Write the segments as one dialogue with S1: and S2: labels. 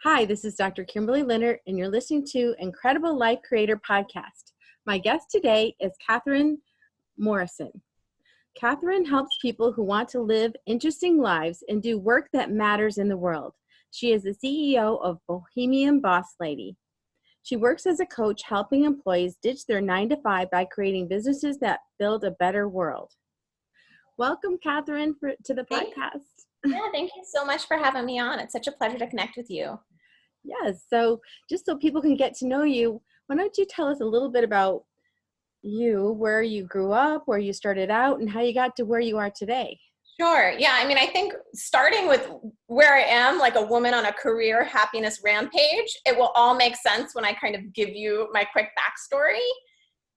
S1: Hi, this is Dr. Kimberley Linert, and you're listening to Incredible Life Creator Podcast. My guest today is Kathryn Morrison. Kathryn helps people who want to live interesting lives and do work that matters in the world. She is the CEO of Bohemian Boss Lady. She works as a coach helping employees ditch their 9-to-5 by creating businesses that build a better world. Welcome, Kathryn, to the podcast.
S2: Thank you so much for having me on. It's such a pleasure to connect with you.
S1: Yes, so just so people can get to know you, why don't you tell us a little bit about you, where you grew up, where you started out, and how you got to where you are today?
S2: Sure. Yeah. I think starting with where I am, like a woman on a career happiness rampage, it will all make sense when I kind of give you my quick backstory,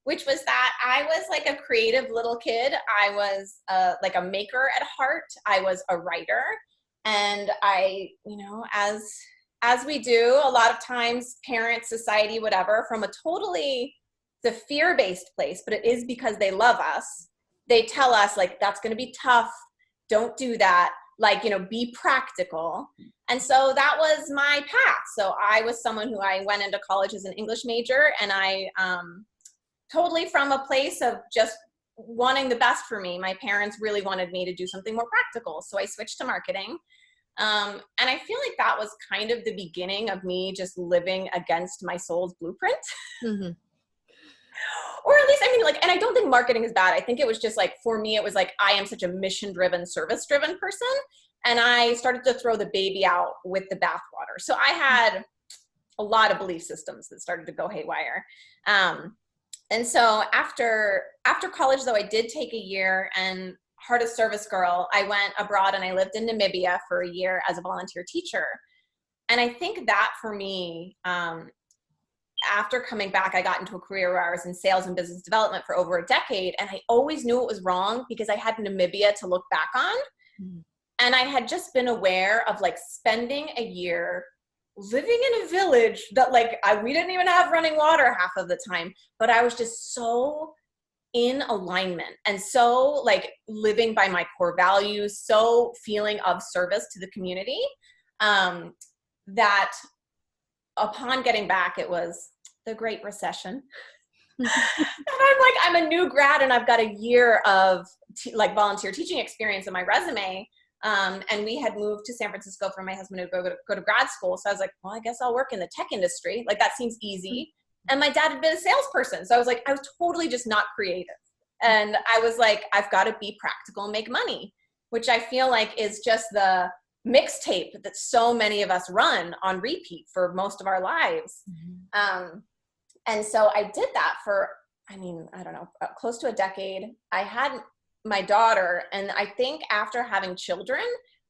S2: which was that I was like a creative little kid. I was like a maker at heart. I was a writer. And I, as we do a lot of times, parents, society, whatever, from a totally the fear-based place, but it is because they love us. They tell us like, that's going to be tough. Don't do that. Like, be practical. And so that was my path. So I was someone who I went into college as an English major, and I totally from a place of just wanting the best for me. My parents really wanted me to do something more practical. So I switched to marketing. And I feel like that was kind of the beginning of me just living against my soul's blueprint.
S1: Mm-hmm.
S2: Or at least, and I don't think marketing is bad. I think it was just like, for me, it was like, I am such a mission-driven, service-driven person. And I started to throw the baby out with the bathwater. So I had a lot of belief systems that started to go haywire. And so after college, though, I did take a year, and heart of service girl, I went abroad and I lived in Namibia for a year as a volunteer teacher. And I think that for me, after coming back, I got into a career where I was in sales and business development for over a decade. And I always knew it was wrong because I had Namibia to look back on. Mm. And I had just been aware of like spending a year living in a village that like, we didn't even have running water half of the time, but I was just so in alignment and so like living by my core values, so feeling of service to the community, that upon getting back, it was the Great Recession. And I'm a new grad and I've got a year of volunteer teaching experience in my resume. And we had moved to San Francisco for my husband to go to grad school. So I was like, well, I guess I'll work in the tech industry. Like that seems easy. And my dad had been a salesperson. So I was totally just not creative. And I was like, I've got to be practical and make money, which I feel like is just the mixtape that so many of us run on repeat for most of our lives. Mm-hmm. And so I did that for, I don't know, close to a decade. I had my daughter, and I think after having children,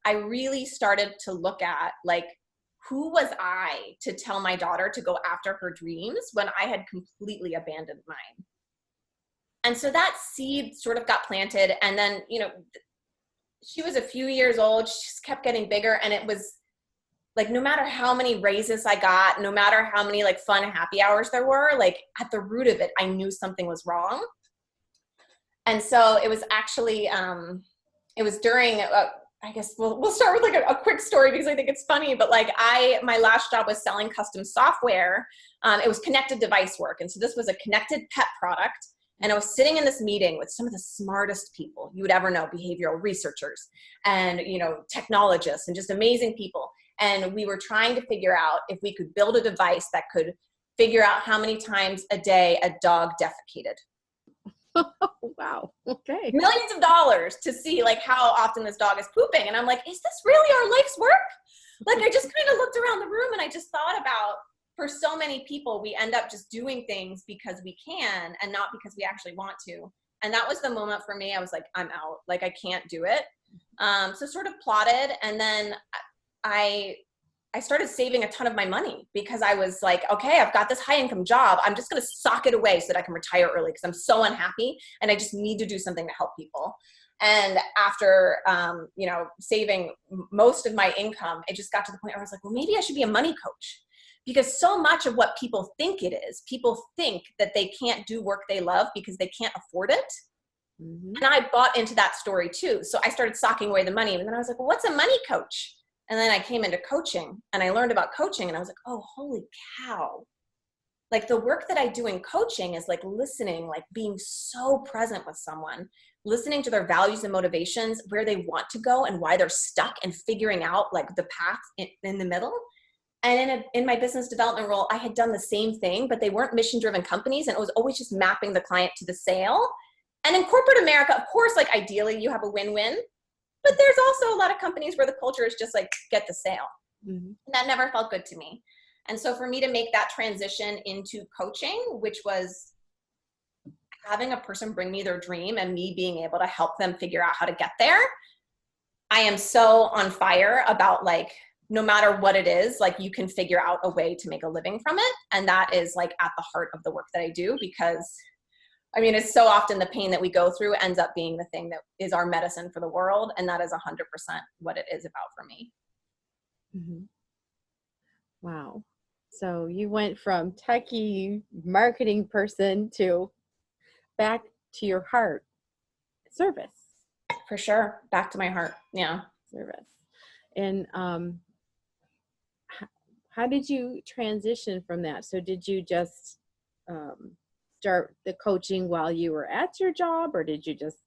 S2: I really started to look at like, who was I to tell my daughter to go after her dreams when I had completely abandoned mine? And so that seed sort of got planted. And then, she was a few years old. She just kept getting bigger. And it was like, no matter how many raises I got, no matter how many like fun happy hours there were, like at the root of it, I knew something was wrong. And so it was actually, it was during, I guess we'll start with like a quick story because I think it's funny, but like my last job was selling custom software. It was connected device work. And so this was a connected pet product. And I was sitting in this meeting with some of the smartest people you would ever know, behavioral researchers and, technologists and just amazing people. And we were trying to figure out if we could build a device that could figure out how many times a day a dog defecated.
S1: Wow. Okay.
S2: Millions of dollars to see like how often this dog is pooping. And I'm like, is this really our life's work? Like, I just kind of looked around the room and I just thought about, for so many people, we end up just doing things because we can and not because we actually want to. And that was the moment for me. I was like, I'm out. Like, I can't do it. So sort of plotted. And then I started saving a ton of my money because I was like, okay, I've got this high income job. I'm just going to sock it away so that I can retire early because I'm so unhappy and I just need to do something to help people. And after, saving most of my income, it just got to the point where I was like, well, maybe I should be a money coach. Because so much of what people think it is, people think that they can't do work they love because they can't afford it. Mm-hmm. And I bought into that story too. So I started socking away the money. And then I was like, well, what's a money coach? And then I came into coaching and I learned about coaching and I was like, oh, holy cow. Like the work that I do in coaching is like listening, like being so present with someone, listening to their values and motivations, where they want to go and why they're stuck, and figuring out like the path in the middle. And in my business development role, I had done the same thing, but they weren't mission-driven companies. And it was always just mapping the client to the sale. And in corporate America, of course, like ideally you have a win-win, but there's also a lot of companies where the culture is just like, get the sale. Mm-hmm. And that never felt good to me. And so for me to make that transition into coaching, which was having a person bring me their dream and me being able to help them figure out how to get there, I am so on fire about like, no matter what it is, like you can figure out a way to make a living from it. And that is like at the heart of the work that I do, because I mean, it's so often the pain that we go through ends up being the thing that is our medicine for the world. And that is 100% what it is about for me.
S1: Mm-hmm. Wow. So you went from techie marketing person to back to your heart, service.
S2: For sure. Back to my heart. Yeah.
S1: Service. And how did you transition from that? So did you just start the coaching while you were at your job, or did you just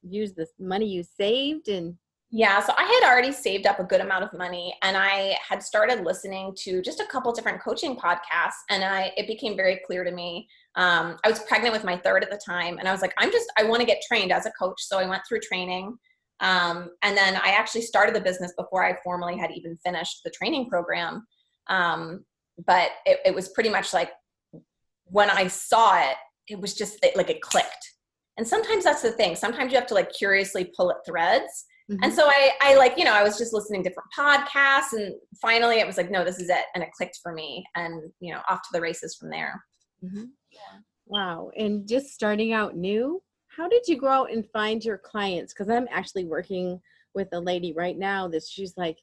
S1: use the money you saved? And
S2: yeah, so I had already saved up a good amount of money, and I had started listening to just a couple different coaching podcasts, and it became very clear to me. I was pregnant with my third at the time, and I was like, I want to get trained as a coach. So I went through training. And then I actually started the business before I formally had even finished the training program. But it was pretty much like when I saw it, it was just like it clicked. And sometimes that's the thing. Sometimes you have to like curiously pull at threads. Mm-hmm. And so I like, I was just listening to different podcasts, and finally it was like, no, this is it. And it clicked for me, and, off to the races from there.
S1: Mm-hmm. Yeah. Wow. And just starting out new, how did you go out and find your clients? Because I'm actually working with a lady right now that she's like,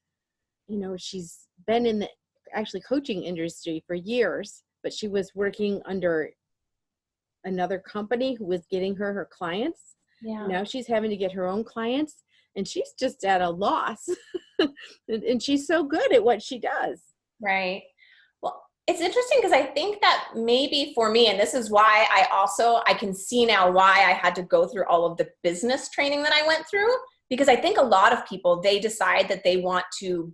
S1: she's been in the actually coaching industry for years, but she was working under another company who was getting her clients. Yeah. Now she's having to get her own clients, and she's just at a loss. and she's so good at what she does.
S2: Right. Well, it's interesting because I think that maybe for me, and this is why I can see now why I had to go through all of the business training that I went through, because I think a lot of people, they decide that they want to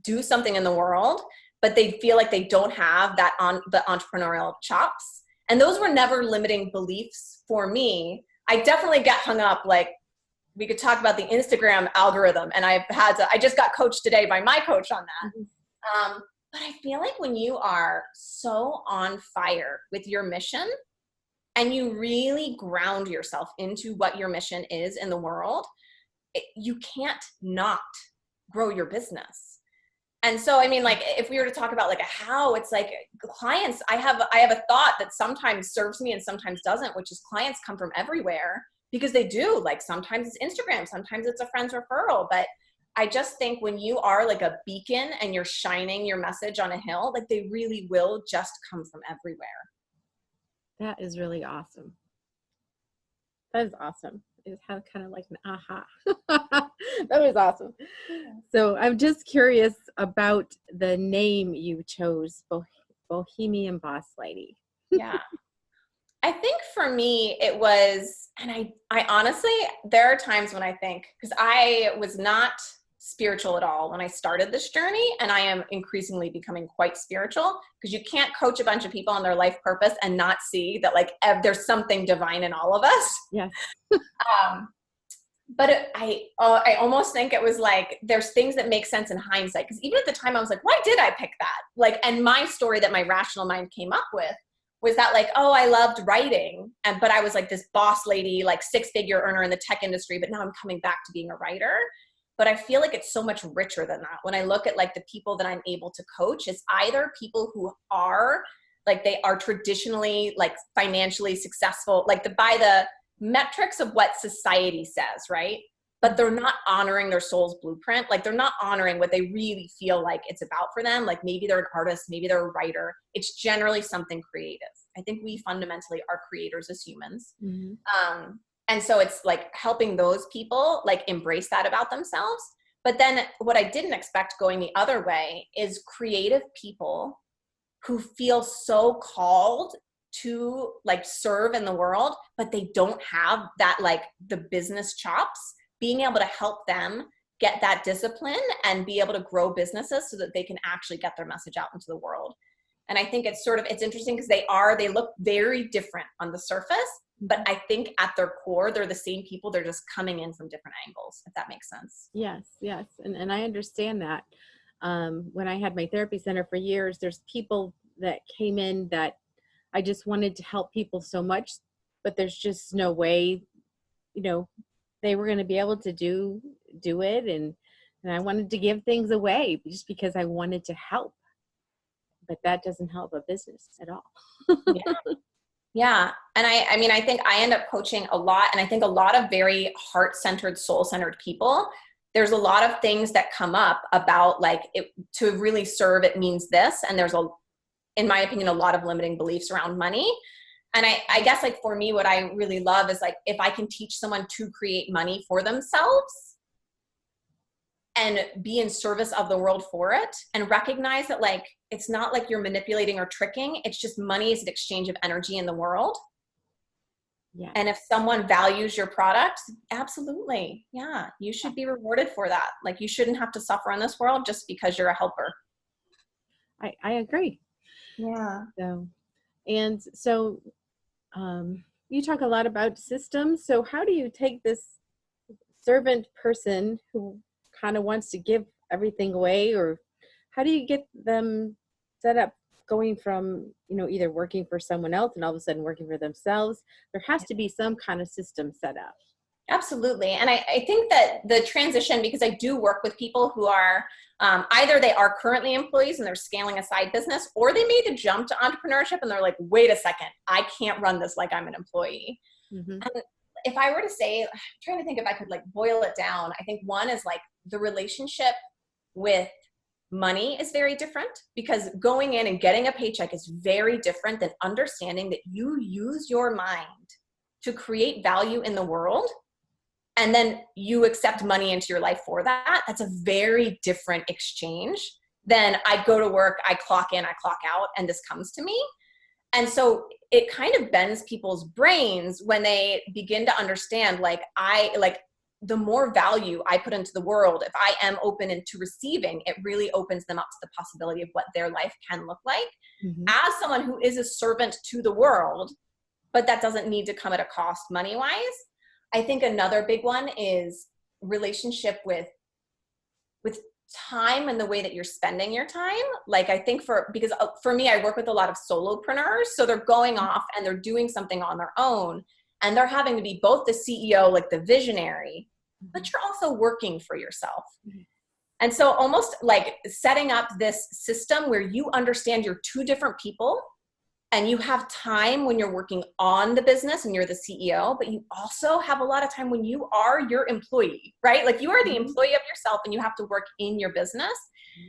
S2: do something in the world, but they feel like they don't have the entrepreneurial chops. And those were never limiting beliefs for me. I definitely get hung up, like we could talk about the Instagram algorithm, and I just got coached today by my coach on that. Mm-hmm. But I feel like when you are so on fire with your mission and you really ground yourself into what your mission is in the world, you can't not grow your business. And so, I mean, like if we were to talk about like how, it's like clients, I have a thought that sometimes serves me and sometimes doesn't, which is clients come from everywhere, because they do. Like sometimes it's Instagram, sometimes it's a friend's referral. But I just think when you are like a beacon and you're shining your message on a hill, like they really will just come from everywhere.
S1: That is really awesome. That is awesome. It had kind of like an aha. That was awesome. So I'm just curious about the name you chose, Bohemian Boss Lady.
S2: Yeah. I think for me it was, and I honestly, there are times when I think, because I was not spiritual at all when I started this journey, and I am increasingly becoming quite spiritual, because you can't coach a bunch of people on their life purpose and not see that like there's something divine in all of us.
S1: Yeah.
S2: But I almost think it was like, there's things that make sense in hindsight. Because even at the time I was like, why did I pick that? Like, and my story that my rational mind came up with was that like, oh, I loved writing. But I was like this boss lady, like 6-figure earner in the tech industry, but now I'm coming back to being a writer. But I feel like it's so much richer than that. When I look at like the people that I'm able to coach, it's either people who are like, they are traditionally like financially successful, like by the metrics of what society says, right? But they're not honoring their soul's blueprint. Like they're not honoring what they really feel like it's about for them. Like maybe they're an artist, maybe they're a writer. It's generally something creative. I think we fundamentally are creators as humans. Mm-hmm. And so it's like helping those people like embrace that about themselves. But then what I didn't expect going the other way is creative people who feel so called to like serve in the world, but they don't have that, like the business chops, being able to help them get that discipline and be able to grow businesses so that they can actually get their message out into the world. And I think it's interesting because they look very different on the surface, but I think at their core, they're the same people. They're just coming in from different angles, if that makes sense.
S1: Yes. And I understand that. When I had my therapy center for years, there's people that came in that I just wanted to help people so much, but there's just no way, they were going to be able to do it. And I wanted to give things away just because I wanted to help, but that doesn't help a business at all.
S2: Yeah. And I think I end up coaching a lot, and I think a lot of very heart-centered, soul-centered people, there's a lot of things that come up about like to really serve, it means this. And there's in my opinion, a lot of limiting beliefs around money. And I guess like for me, what I really love is like, if I can teach someone to create money for themselves and be in service of the world for it, and recognize that like, it's not like you're manipulating or tricking. It's just money is an exchange of energy in the world.
S1: Yeah.
S2: And if someone values your product, absolutely. Yeah. You should be rewarded for that. Like you shouldn't have to suffer in this world just because you're a helper.
S1: I agree.
S2: Yeah.
S1: So you talk a lot about systems. So how do you take this servant person who kind of wants to give everything away, or how do you get them set up going from, either working for someone else and all of a sudden working for themselves? There has to be some kind of system set up.
S2: Absolutely. And I think that the transition, because I do work with people who are either they are currently employees and they're scaling a side business, or they made a jump to entrepreneurship and they're like, wait a second, I can't run this like I'm an employee. Mm-hmm. And if I were to say, I'm trying to think if I could like boil it down, I think one is like the relationship with money is very different, because going in and getting a paycheck is very different than understanding that you use your mind to create value in the world. And then you accept money into your life for that. That's a very different exchange than I go to work, I clock in, I clock out, and this comes to me. And so it kind of bends people's brains when they begin to understand, the more value I put into the world, if I am open into receiving, it really opens them up to the possibility of what their life can look like. Mm-hmm. As someone who is a servant to the world, but that doesn't need to come at a cost money-wise. I think another big one is relationship with time and the way that you're spending your time. Like I think because for me, I work with a lot of solopreneurs. So they're going off and they're doing something on their own, and they're having to be both the CEO, like the visionary, but you're also working for yourself. Mm-hmm. And so almost like setting up this system where you understand you're two different people, and you have time when you're working on the business and you're the CEO, but you also have a lot of time when you are your employee, right? Like you are the employee of yourself and you have to work in your business.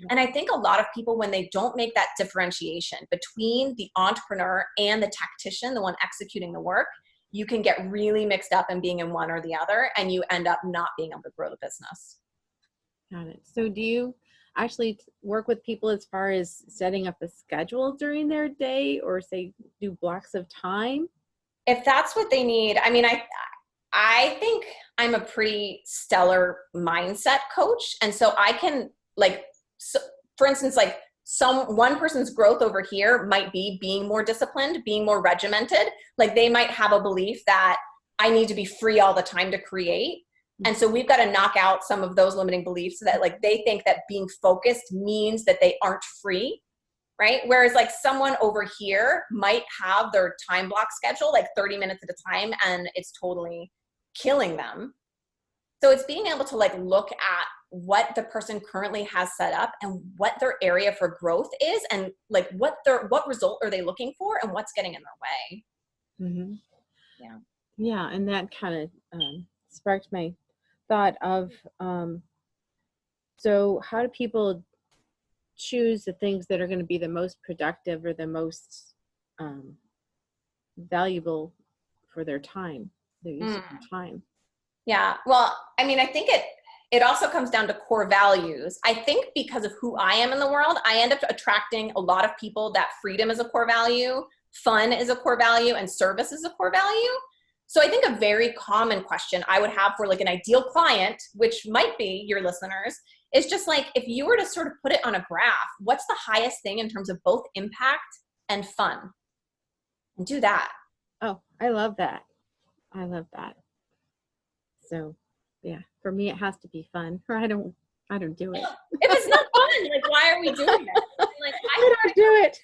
S2: And I think a lot of people, when they don't make that differentiation between the entrepreneur and the tactician, the one executing the work, you can get really mixed up in being in one or the other, and you end up not being able to grow the business.
S1: Got it. So do you actually work with people as far as setting up a schedule during their day, or say do blocks of time?
S2: If that's what they need. I mean, I think I'm a pretty stellar mindset coach. And so I can for instance, one person's growth over here might be being more disciplined, being more regimented. Like they might have a belief that I need to be free all the time to create. And so we've got to knock out some of those limiting beliefs, so that like they think that being focused means that they aren't free, right? Whereas like someone over here might have their time block schedule like 30 minutes at a time, and it's totally killing them. So it's being able to like look at what the person currently has set up and what their area for growth is, and like what result are they looking for and what's getting in their way.
S1: Mm-hmm. Yeah. And that kind of sparked my thought of, so how do people choose the things that are going to be the most productive or the most valuable for their time, their use of their time?
S2: Yeah. Well, I mean, I think it also comes down to core values. I think because of who I am in the world, I end up attracting a lot of people that freedom is a core value, fun is a core value, and service is a core value. So I think a very common question I would have for like an ideal client, which might be your listeners, is just like, if you were to sort of put it on a graph, what's the highest thing in terms of both impact and fun? And do that.
S1: Oh, I love that. I love that. So yeah, for me, it has to be fun, or I don't do it.
S2: If it's not fun, like, why are we doing it? Like,
S1: I don't do it.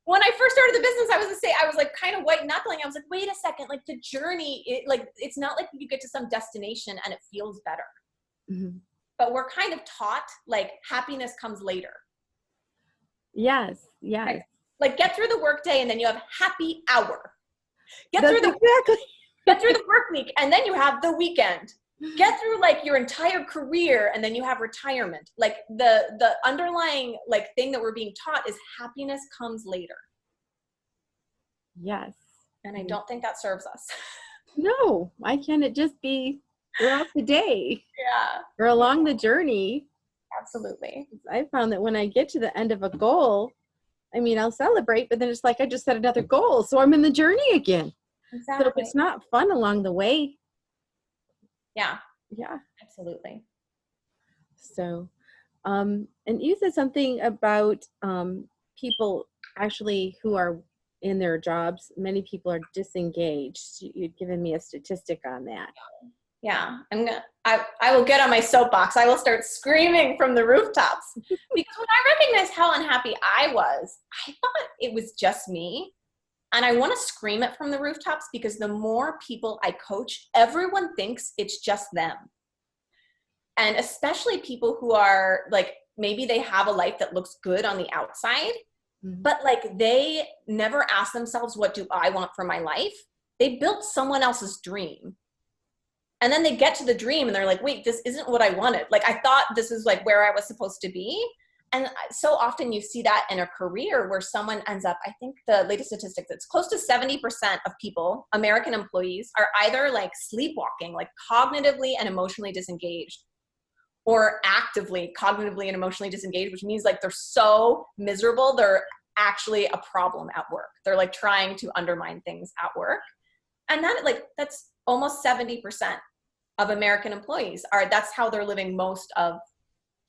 S2: When I first started the business, I was like kind of white knuckling. I was like, wait a second, like the journey, it's not like you get to some destination and it feels better.
S1: Mm-hmm.
S2: But we're kind of taught like happiness comes later.
S1: Yes. Yes.
S2: Like get through the workday and then you have happy hour. Get
S1: That's
S2: through the
S1: exactly.
S2: Get through the work week and then you have the weekend. Get through like your entire career and then you have retirement. Like the underlying like thing that we're being taught is happiness comes later.
S1: Yes.
S2: And I don't think that serves us.
S1: No, why can't it just be throughout the day?
S2: Yeah.
S1: Or along the journey?
S2: Absolutely.
S1: I found that when I get to the end of a goal, I mean, I'll celebrate, but then it's like I just set another goal, so I'm in the journey again.
S2: Exactly.
S1: So if it's not fun along the way.
S2: Yeah.
S1: Yeah.
S2: Absolutely.
S1: So, and you said something about people actually who are in their jobs. Many people are disengaged. You'd given me a statistic on that.
S2: Yeah. I will get on my soapbox. I will start screaming from the rooftops because when I recognized how unhappy I was, I thought it was just me. And I want to scream it from the rooftops because the more people I coach, everyone thinks it's just them. And especially people who are like, maybe they have a life that looks good on the outside, but like they never ask themselves, what do I want for my life? They built someone else's dream. And then they get to the dream and they're like, wait, this isn't what I wanted. Like, I thought this is like where I was supposed to be. And so often you see that in a career where someone ends up, I think the latest statistics, it's close to 70% of people, American employees, are either like sleepwalking, like cognitively and emotionally disengaged, or actively cognitively and emotionally disengaged, which means like they're so miserable, they're actually a problem at work. They're like trying to undermine things at work. And that's almost 70% of American employees that's how they're living most of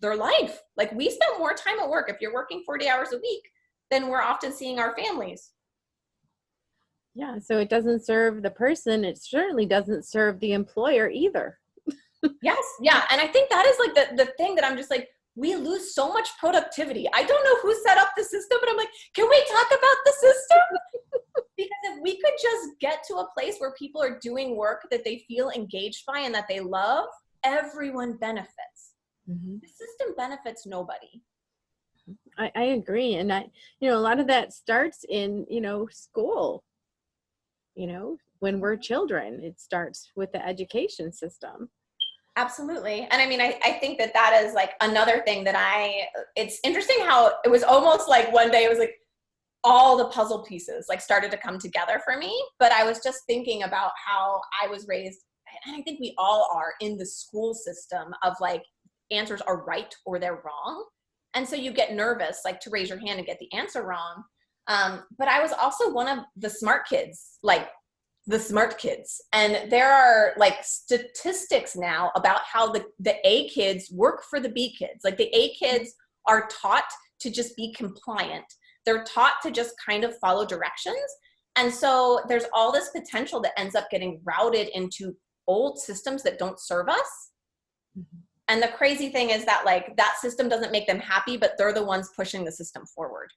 S2: their life. Like we spend more time at work. If you're working 40 hours a week, then we're often seeing our families.
S1: Yeah. So it doesn't serve the person. It certainly doesn't serve the employer either.
S2: Yes. Yeah. And I think that is like the thing that I'm just like, we lose so much productivity. I don't know who set up the system, but I'm like, can we talk about the system? Because if we could just get to a place where people are doing work that they feel engaged by and that they love, everyone benefits. Mm-hmm. The system benefits nobody.
S1: I agree. And a lot of that starts in, school, when we're children, it starts with the education system.
S2: Absolutely. And I mean, I think that is like another thing that it's interesting how it was almost like one day it was like all the puzzle pieces like started to come together for me. But I was just thinking about how I was raised, and I think we all are, in the school system of like answers are right or they're wrong. And so you get nervous like to raise your hand and get the answer wrong. But I was also one of the smart kids, and there are like statistics now about how the A kids work for the B kids. Like the A kids are taught to just be compliant. They're taught to just kind of follow directions. And so there's all this potential that ends up getting routed into old systems that don't serve us. Mm-hmm. And the crazy thing is that like that system doesn't make them happy, but they're the ones pushing the system forward.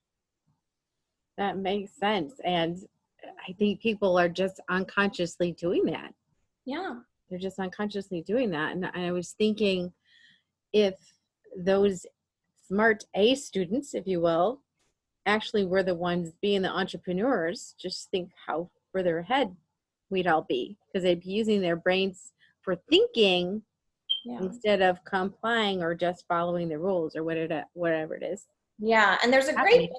S1: That makes sense. And I think people are just unconsciously doing that.
S2: Yeah.
S1: They're just unconsciously doing that. And I was thinking, if those smart A students, if you will, actually were the ones being the entrepreneurs, just think how further ahead we'd all be, because they'd be using their brains for thinking instead of complying or just following the rules or whatever it is.
S2: Yeah. And there's a great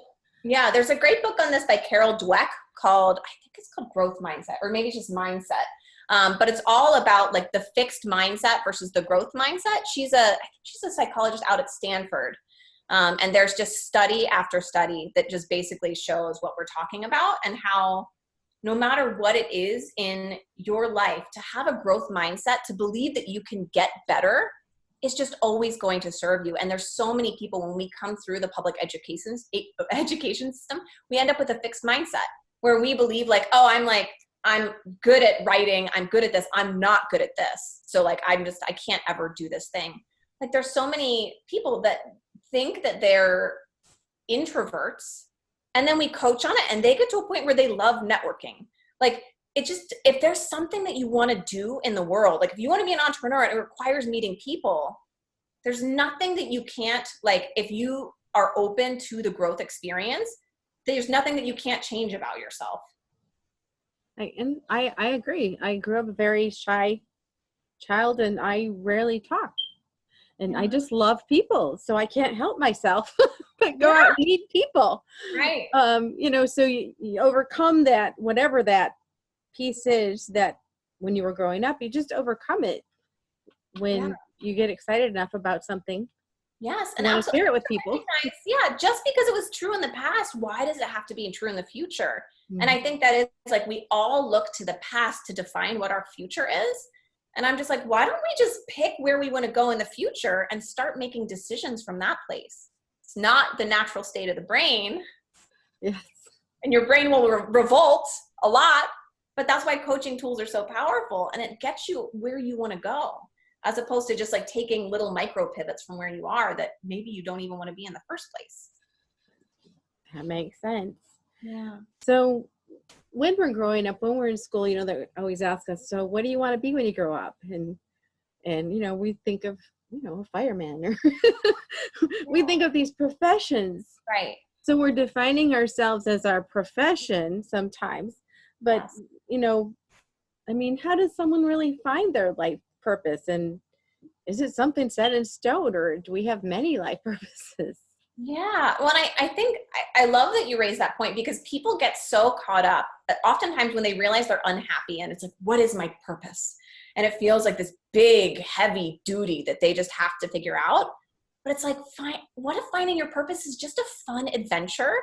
S2: book on this by Carol Dweck called, I think it's called Growth Mindset, or maybe just Mindset. But it's all about like the fixed mindset versus the growth mindset. I think she's a psychologist out at Stanford. And there's just study after study that just basically shows what we're talking about, and how no matter what it is in your life, to have a growth mindset, to believe that you can get better, is just always going to serve you. And there's so many people, when we come through the public education system, we end up with a fixed mindset where we believe like, oh, I'm good at writing, I'm good at this, I'm not good at this. So like, I can't ever do this thing. Like there's so many people that think that they're introverts, and then we coach on it and they get to a point where they love networking. Like it just, if there's something that you want to do in the world, like if you want to be an entrepreneur and it requires meeting people, there's nothing that you can't, like if you are open to the growth experience, there's nothing that you can't change about yourself.
S1: I agree. I grew up a very shy child and I rarely talked. And I just love people, so I can't help myself but go out and meet people.
S2: Right.
S1: So you overcome that, whatever that piece is that when you were growing up, you just overcome it when you get excited enough about something.
S2: Yes. And
S1: want to share it with people.
S2: Yeah. Just because it was true in the past, why does it have to be true in the future? Mm-hmm. And I think that is like, we all look to the past to define what our future is. And I'm just like, why don't we just pick where we want to go in the future and start making decisions from that place? It's not the natural state of the brain.
S1: Yes.
S2: And your brain will revolt a lot, but that's why coaching tools are so powerful, and it gets you where you want to go, as opposed to just like taking little micro pivots from where you are that maybe you don't even want to be in the first place.
S1: That makes sense.
S2: Yeah.
S1: So when we're growing up, when we're in school, they always ask us, so what do you want to be when you grow up? And we think of, a fireman, or we think of these professions.
S2: Right.
S1: So we're defining ourselves as our profession sometimes, but, how does someone really find their life purpose? And is it something set in stone, or do we have many life purposes?
S2: Yeah. Well, I think I love that you raised that point, because people get so caught up that oftentimes when they realize they're unhappy and it's like, what is my purpose? And it feels like this big, heavy duty that they just have to figure out. But it's like, what if finding your purpose is just a fun adventure?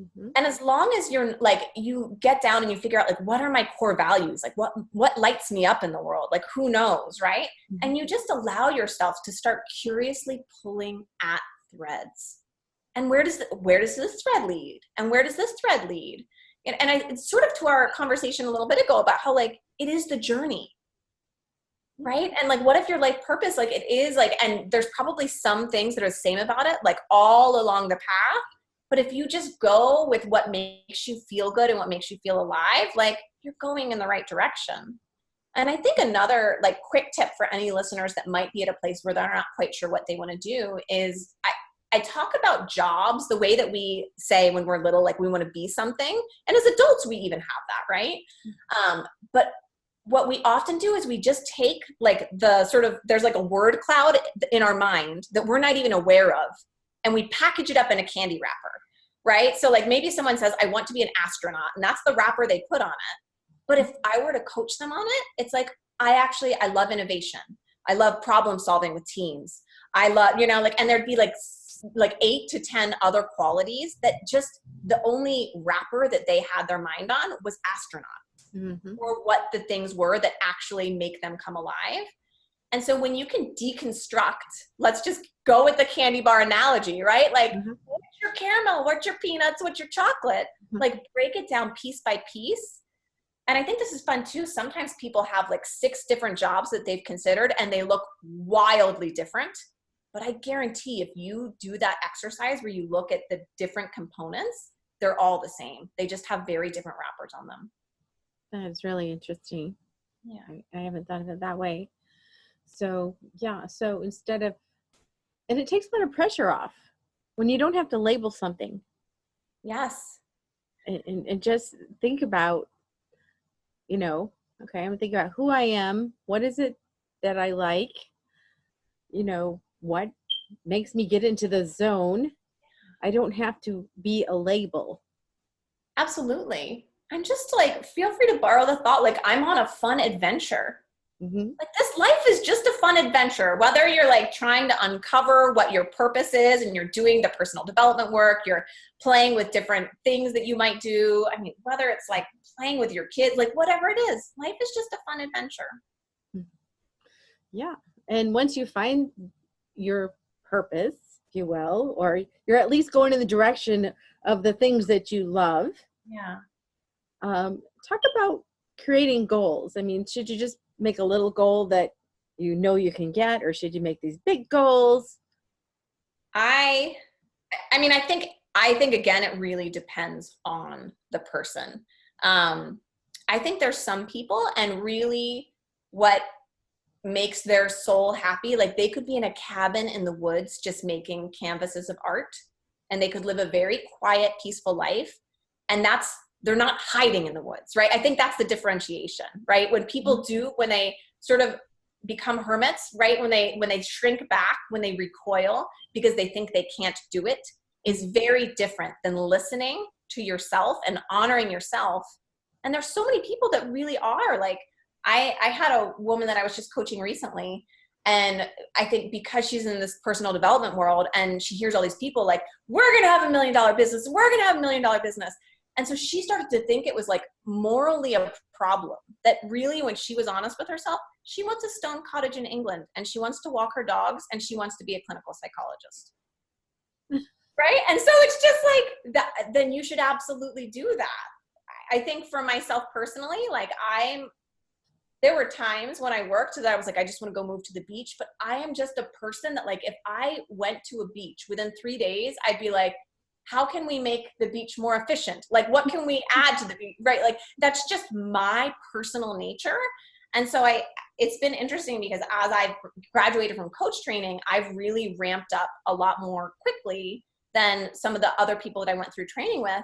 S2: Mm-hmm. And as long as you're like, you get down and you figure out like, what are my core values? Like what lights me up in the world? Like, who knows? Right. Mm-hmm. And you just allow yourself to start curiously pulling at threads. And where does this thread lead? And where does this thread lead? It's sort of to our conversation a little bit ago about how like, it is the journey. Right. And like, what if your life purpose, like it is like, and there's probably some things that are the same about it, like all along the path. But if you just go with what makes you feel good and what makes you feel alive, like you're going in the right direction. And I think another like quick tip for any listeners that might be at a place where they're not quite sure what they want to do is I talk about jobs the way that we say when we're little, like we want to be something. And as adults, we even have that, right? But what we often do is we just take like there's like a word cloud in our mind that we're not even aware of, and we package it up in a candy wrapper, right? So like maybe someone says, I want to be an astronaut, and that's the wrapper they put on it. But if I were to coach them on it, it's like, I love innovation. I love problem solving with teams. I love, and there'd be like 8 to 10 other qualities that just the only wrapper that they had their mind on was astronaut. Mm-hmm. Or what the things were that actually make them come alive. And so when you can deconstruct, let's just go with the candy bar analogy, right? Like, mm-hmm. What's your caramel? What's your peanuts? What's your chocolate? Mm-hmm. Like break it down piece by piece. And I think this is fun too. Sometimes people have like 6 different jobs that they've considered and they look wildly different. But I guarantee if you do that exercise where you look at the different components, they're all the same. They just have very different wrappers on them.
S1: That's really interesting.
S2: Yeah.
S1: I haven't thought of it that way. So instead of, and it takes a lot of pressure off when you don't have to label something.
S2: Yes.
S1: And just think about, okay, I'm gonna think about who I am. What is it that I like? What makes me get into the zone? I don't have to be a label.
S2: Absolutely. I'm just like, feel free to borrow the thought, like I'm on a fun adventure. Like this life is just a fun adventure, whether you're like trying to uncover what your purpose is and you're doing the personal development work, you're playing with different things that you might do. I mean, whether it's like playing with your kids, like whatever it is, life is just a fun adventure.
S1: Yeah. And once you find your purpose, if you will, or you're at least going in the direction of the things that you love.
S2: Yeah.
S1: Talk about creating goals. I mean, should you just make a little goal that you know you can get, or should you make these big goals?
S2: I mean, I think again, it really depends on the person. I think there's some people, and really what makes their soul happy, like they could be in a cabin in the woods just making canvases of art, and they could live a very quiet, peaceful life. And they're not hiding in the woods, right? I think that's the differentiation, right? When people when they sort of become hermits, right? When they shrink back, when they recoil because they think they can't do it, is very different than listening to yourself and honoring yourself. And there's so many people that really are like, I had a woman that I was just coaching recently, and I think because she's in this personal development world and she hears all these people like, we're going to have $1 million business. We're going to have $1 million business. And so she started to think it was like morally a problem, that really when she was honest with herself, she wants a stone cottage in England and she wants to walk her dogs and she wants to be a clinical psychologist. Right? And so it's just like that, then you should absolutely do that. I think for myself personally, like there were times when I worked that I was like, I just want to go move to the beach, but I am just a person that like, if I went to a beach within 3 days, I'd be like, how can we make the beach more efficient? Like, what can we add to the beach, right? Like, that's just my personal nature. And so it's been interesting because as I've graduated from coach training, I've really ramped up a lot more quickly than some of the other people that I went through training with.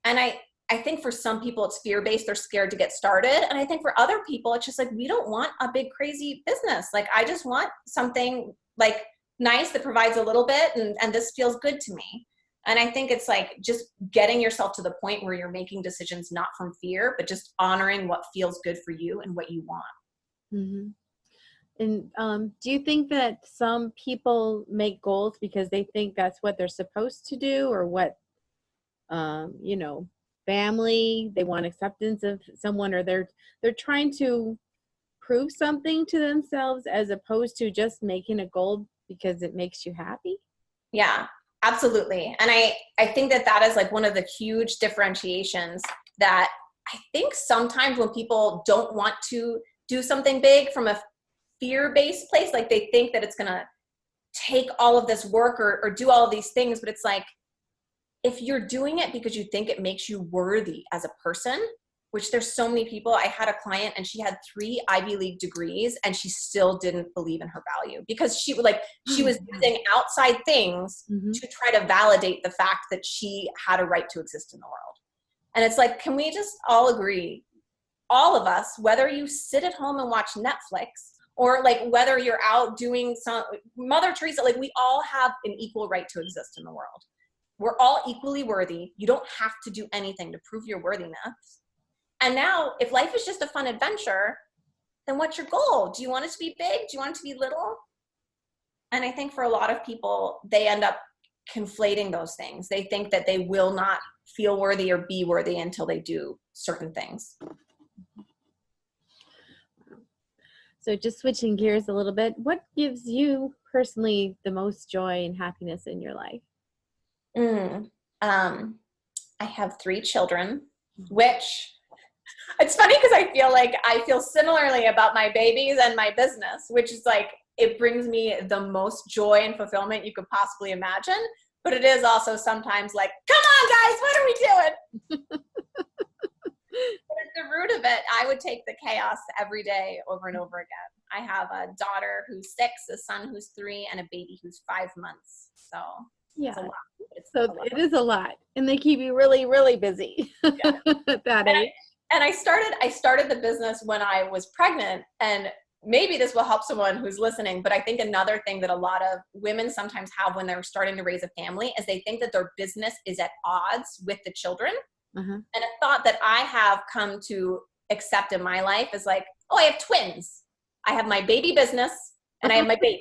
S2: And I think for some people it's fear-based, they're scared to get started. And I think for other people, it's just like, we don't want a big, crazy business. Like, I just want something like nice that provides a little bit and this feels good to me. And I think it's like just getting yourself to the point where you're making decisions not from fear, but just honoring what feels good for you and what you want.
S1: Mm-hmm. And do you think that some people make goals because they think that's what they're supposed to do, or what, family, they want acceptance of someone, or they're trying to prove something to themselves as opposed to just making a goal because it makes you happy?
S2: Yeah. Absolutely. And I think that is like one of the huge differentiations that I think sometimes when people don't want to do something big from a fear-based place, like they think that it's going to take all of this work or do all of these things. But it's like, if you're doing it because you think it makes you worthy as a person, which there's so many people. I had a client and she had 3 Ivy League degrees and she still didn't believe in her value because she was using outside things to try to validate the fact that she had a right to exist in the world. And it's like, can we just all agree, all of us, whether you sit at home and watch Netflix or like whether you're out doing some Mother Teresa, like we all have an equal right to exist in the world. We're all equally worthy. You don't have to do anything to prove your worthiness. And now, if life is just a fun adventure, then what's your goal? Do you want it to be big? Do you want it to be little? And I think for a lot of people, they end up conflating those things. They think that they will not feel worthy or be worthy until they do certain things.
S1: So just switching gears a little bit, what gives you personally the most joy and happiness in your life?
S2: I have 3 children, which it's funny because I feel similarly about my babies and my business, which is like, it brings me the most joy and fulfillment you could possibly imagine. But it is also sometimes like, come on guys, what are we doing? But at the root of it, I would take the chaos every day over and over again. I have a daughter who's 6, a son who's 3, and a baby who's 5 months. So
S1: yeah,
S2: it's a lot.
S1: It is a lot, and they keep you really, really busy at that age.
S2: And I started the business when I was pregnant, and maybe this will help someone who's listening, but I think another thing that a lot of women sometimes have when they're starting to raise a family is they think that their business is at odds with the children.
S1: Uh-huh.
S2: And a thought that I have come to accept in my life is like, oh, I have twins. I have my baby business and I have my baby.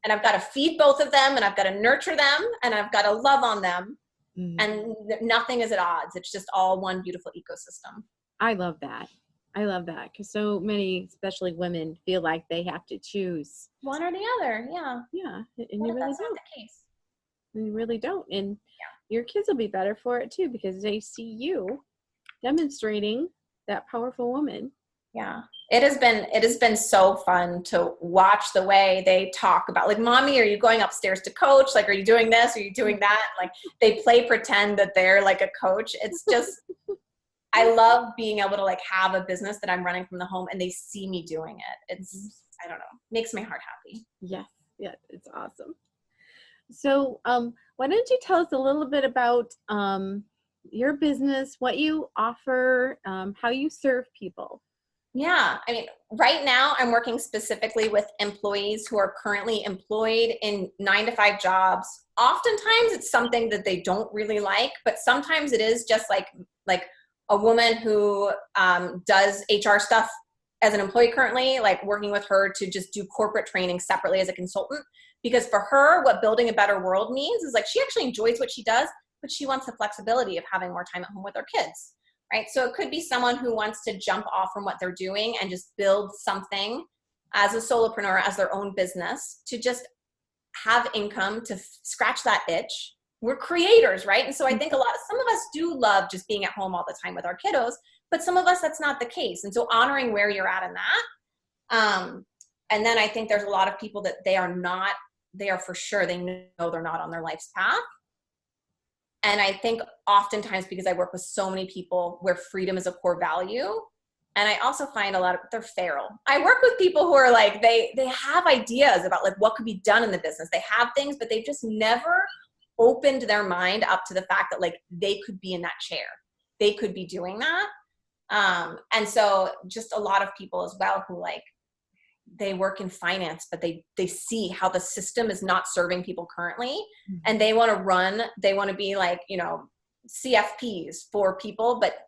S2: And I've got to feed both of them, and I've got to nurture them, and I've got to love on them.
S1: Mm.
S2: And nothing is at odds. It's just all one beautiful ecosystem.
S1: I love that. I love that because so many, especially women, feel like they have to choose
S2: one or the other. Yeah.
S1: Yeah, and
S2: What
S1: you
S2: if
S1: really
S2: that's not
S1: don't.
S2: the case?
S1: You really don't. And your kids will be better for it too because they see you demonstrating that powerful woman.
S2: Yeah. It has been so fun to watch the way they talk about, like, mommy, are you going upstairs to coach? Like, are you doing this? Are you doing that? Like, they play pretend that they're like a coach. It's just, I love being able to like have a business that I'm running from the home and they see me doing it. It's, I don't know, makes my heart happy.
S1: Yes. Yeah, it's awesome. So, why don't you tell us a little bit about your business, what you offer, how you serve people?
S2: Yeah. I mean, right now I'm working specifically with employees who are currently employed in 9-to-5 jobs. Oftentimes it's something that they don't really like, but sometimes it is just like a woman who does HR stuff as an employee currently, like working with her to just do corporate training separately as a consultant. Because for her, what building a better world means is like she actually enjoys what she does, but she wants the flexibility of having more time at home with her kids, right? So it could be someone who wants to jump off from what they're doing and just build something as a solopreneur, as their own business, to just have income to scratch that itch. We're creators, right? And so I think some of us do love just being at home all the time with our kiddos, but some of us, that's not the case. And so honoring where you're at in that. And then I think there's a lot of people that they are for sure, they know they're not on their life's path. And I think oftentimes, because I work with so many people where freedom is a core value, and I also find a lot of, they're feral. I work with people who are like, they have ideas about like what could be done in the business. They have things, but they've just never opened their mind up to the fact that like they could be in that chair. They could be doing that. And so just a lot of people as well who like, they work in finance, but they see how the system is not serving people currently. And they want to be like, CFPs for people, but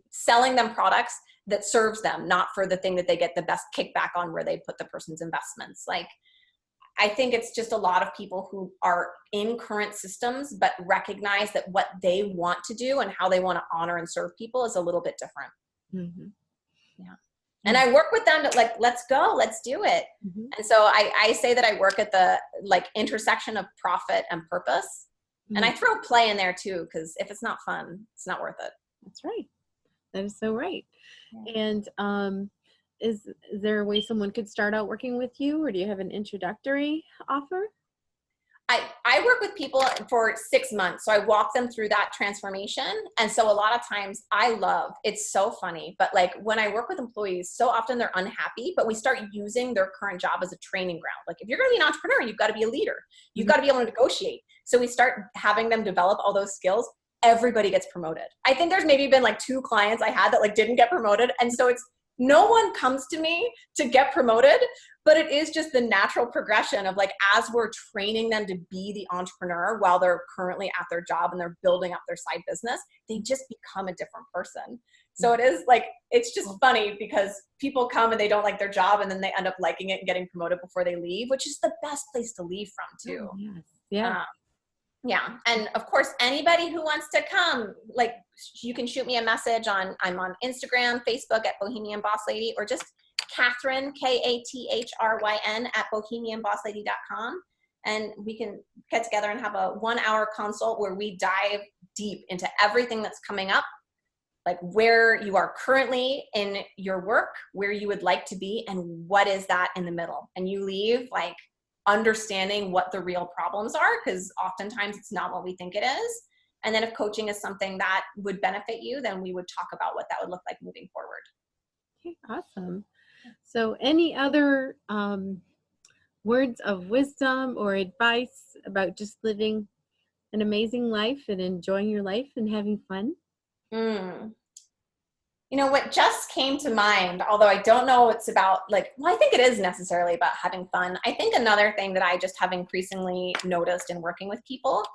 S2: selling them products that serves them, not for the thing that they get the best kickback on where they put the person's investments. Like, I think it's just a lot of people who are in current systems, but recognize that what they want to do and how they want to honor and serve people is a little bit different.
S1: Mm-hmm.
S2: Yeah. And I work with them to like, let's go, let's do it. Mm-hmm. And so I say that I work at the like intersection of profit and purpose. Mm-hmm. And I throw play in there too, because if it's not fun, it's not worth it.
S1: That's right. That is so right. Yeah. And is there a way someone could start out working with you, or do you have an introductory offer?
S2: I work with people for 6 months. So I walk them through that transformation. And so a lot of times it's so funny, but like when I work with employees, so often they're unhappy, but we start using their current job as a training ground. Like if you're going to be an entrepreneur, you've got to be a leader. You've got to be able to negotiate. So we start having them develop all those skills. Everybody gets promoted. I think there's maybe been like 2 clients I had that like didn't get promoted. And so no one comes to me to get promoted, but it is just the natural progression of like, as we're training them to be the entrepreneur while they're currently at their job and they're building up their side business, they just become a different person. So it is like, it's just funny because people come and they don't like their job and then they end up liking it and getting promoted before they leave, which is the best place to leave from too.
S1: Oh, yes. Yeah.
S2: Yeah. And of course, anybody who wants to come, like you can shoot me a message I'm on Instagram, Facebook at Bohemian Boss Lady, or just Kathryn, Kathryn at bohemianbosslady.com. And we can get together and have a 1-hour consult where we dive deep into everything that's coming up, like where you are currently in your work, where you would like to be, and what is that in the middle. And you leave like understanding what the real problems are, because oftentimes it's not what we think it is. And then if coaching is something that would benefit you, then we would talk about what that would look like moving forward.
S1: Okay, awesome. So any other words of wisdom or advice about just living an amazing life and enjoying your life and having fun?
S2: What just came to mind, although I don't know it's about I think it is necessarily about having fun. I think another thing that I just have increasingly noticed in working with people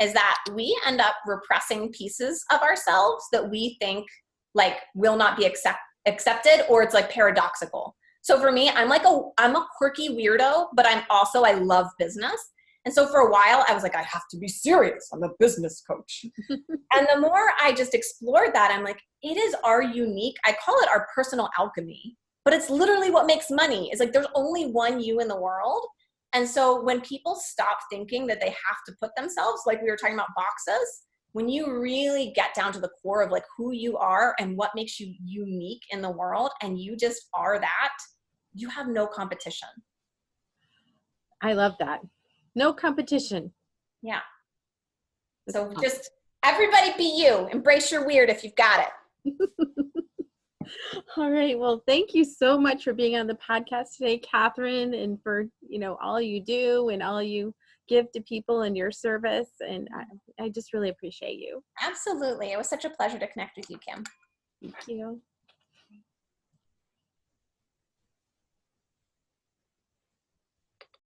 S2: is that we end up repressing pieces of ourselves that we think like will not be accepted, or it's like paradoxical. So for me, I'm a quirky weirdo, but I love business. And so for a while I was like, I have to be serious. I'm a business coach. And the more I just explored that, I'm like, it is our unique, I call it our personal alchemy, but it's literally what makes money. It's like, there's only one you in the world. And so when people stop thinking that they have to put themselves, like we were talking about boxes, when you really get down to the core of like who you are and what makes you unique in the world, and you just are that, you have no competition.
S1: I love that. No competition.
S2: Yeah.
S1: That's
S2: So
S1: awesome.
S2: just everybody be you. Embrace your weird if you've got it.
S1: All right. Well, thank you so much for being on the podcast today, Kathryn, and for, all you do and all you give to people in your service. And I just really appreciate you.
S2: Absolutely. It was such a pleasure to connect with you, Kim.
S1: Thank you.